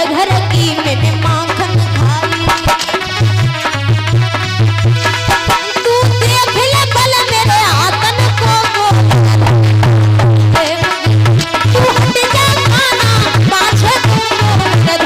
घर की मैंने माखन खाई। तू देख ले बल मेरे आतन को तू हट जा खाना पाछे धन घाटन।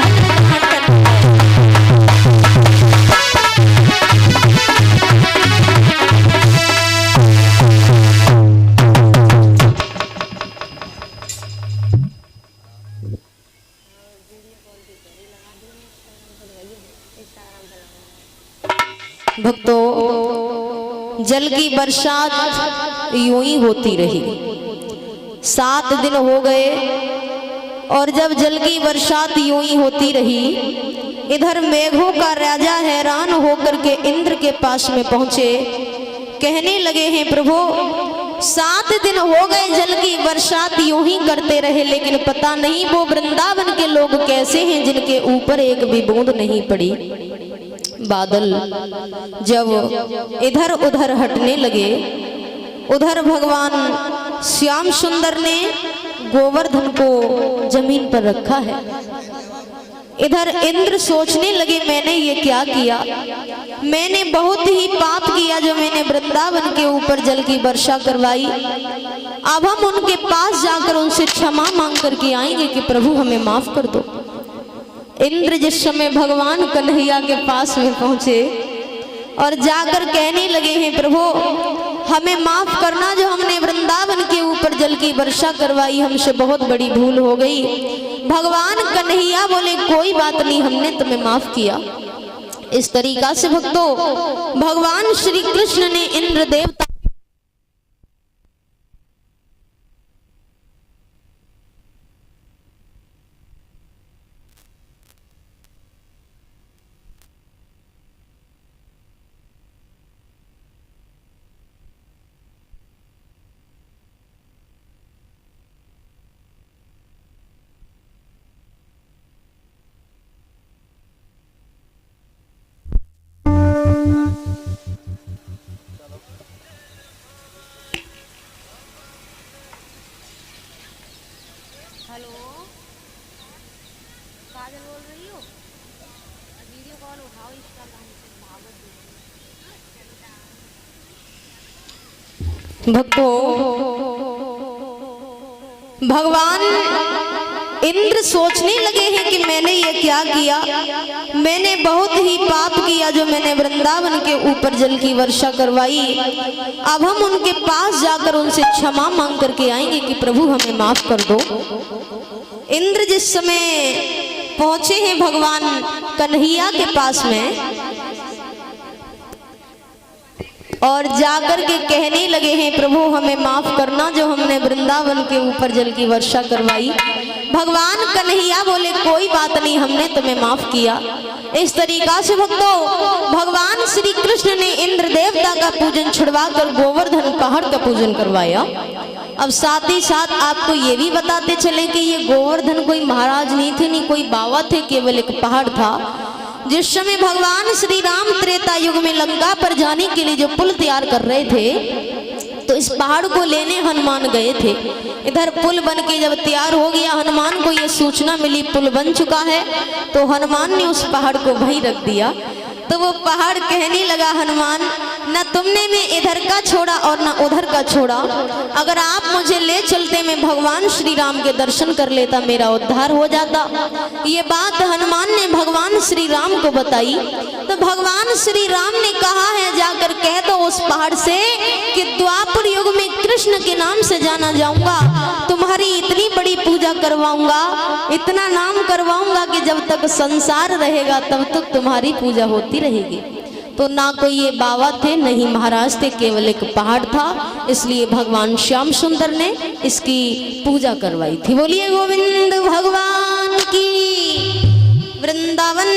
भक्तों, जल की बरसात यूं ही होती रही। 7 दिन हो गए और जब जल की बरसात यूं ही होती रही, इधर मेघों का राजा हैरान होकर के इंद्र के पास में पहुंचे। कहने लगे हैं प्रभु 7 दिन हो गए जल की बरसात यूं ही करते रहे, लेकिन पता नहीं वो वृंदावन के लोग कैसे हैं जिनके ऊपर एक भी बूंद नहीं पड़ी। बादल जब इधर उधर हटने लगे, उधर भगवान श्याम सुंदर ने गोवर्धन को जमीन पर रखा है। इधर इंद्र सोचने लगे मैंने ये क्या किया, मैंने बहुत ही पाप किया जो मैंने वृंदावन के ऊपर जल की वर्षा करवाई। अब हम उनके पास जाकर उनसे क्षमा मांग करके आएंगे कि प्रभु हमें माफ कर दो। इंद्र जिस समय भगवान कन्हैया के पास में पहुंचे और जाकर कहने लगे हैं प्रभु हमें माफ करना, जो हमने वृंदावन के ऊपर जल की वर्षा करवाई हमसे बहुत बड़ी भूल हो गई। भगवान कन्हैया बोले कोई बात नहीं, हमने तुम्हें माफ किया। इस तरीका से भक्तों भगवान श्री कृष्ण ने इंद्र देवता हेलो काजल बोल रही हो, वीडियो कॉल उठाओ इंस्टाग्राम से भागवत। भक्तों भगवान इंद्र सोचने लगे हैं कि मैंने ये क्या किया, मैंने बहुत ही पाप किया जो मैंने वृंदावन के ऊपर जल की वर्षा करवाई। अब हम उनके पास जाकर उनसे क्षमा मांग करके आएंगे कि प्रभु हमें माफ कर दो। इंद्र जिस समय पहुंचे हैं भगवान कन्हैया के पास में और जाकर के कहने लगे हैं प्रभु हमें माफ करना, जो हमने वृंदावन के ऊपर जल की वर्षा करवाई। भगवान कन्हैया बोले कोई बात नहीं, हमने तुम्हें माफ किया। इस तरीका से भक्तों भगवान श्री कृष्ण ने इंद्र देवता का पूजन छुड़वा कर गोवर्धन पहाड़ का पूजन करवाया। अब साथ ही साथ आपको ये भी बताते चले कि ये गोवर्धन कोई महाराज नहीं थे, नहीं कोई बाबा थे, केवल एक पहाड़ था। जिस समय भगवान श्री राम त्रेता युग में लंका पर जाने के लिए जो पुल तैयार कर रहे थे, तो इस पहाड़ को लेने हनुमान गए थे। इधर पुल बन के जब तैयार हो गया, हनुमान को यह सूचना मिली पुल बन चुका है, तो हनुमान ने उस पहाड़ को वहीं रख दिया। तो वो पहाड़ कहने लगा हनुमान न तुमने मैं इधर का छोड़ा और न उधर का छोड़ा, अगर आप मुझे ले चलते मैं भगवान श्री राम के दर्शन कर लेता, मेरा उद्धार हो जाता। ये बात हनुमान ने भगवान श्री राम को बताई। तो भगवान श्री राम ने कहा है जाकर कह दो उस पहाड़ से कि द्वापर युग में कृष्ण के नाम से जाना जाऊंगा, तुम्हारी इतनी बड़ी पूजा करवाऊंगा, इतना नाम करवाऊंगा कि जब तक संसार रहेगा तब तक तुम्हारी पूजा होती रहेगी। तो ना कोई ये बाबा थे नहीं महाराज थे, केवल एक पहाड़ था, इसलिए भगवान श्याम सुंदर ने इसकी पूजा करवाई थी। बोलिए गोविंद भगवान की। वृंदावन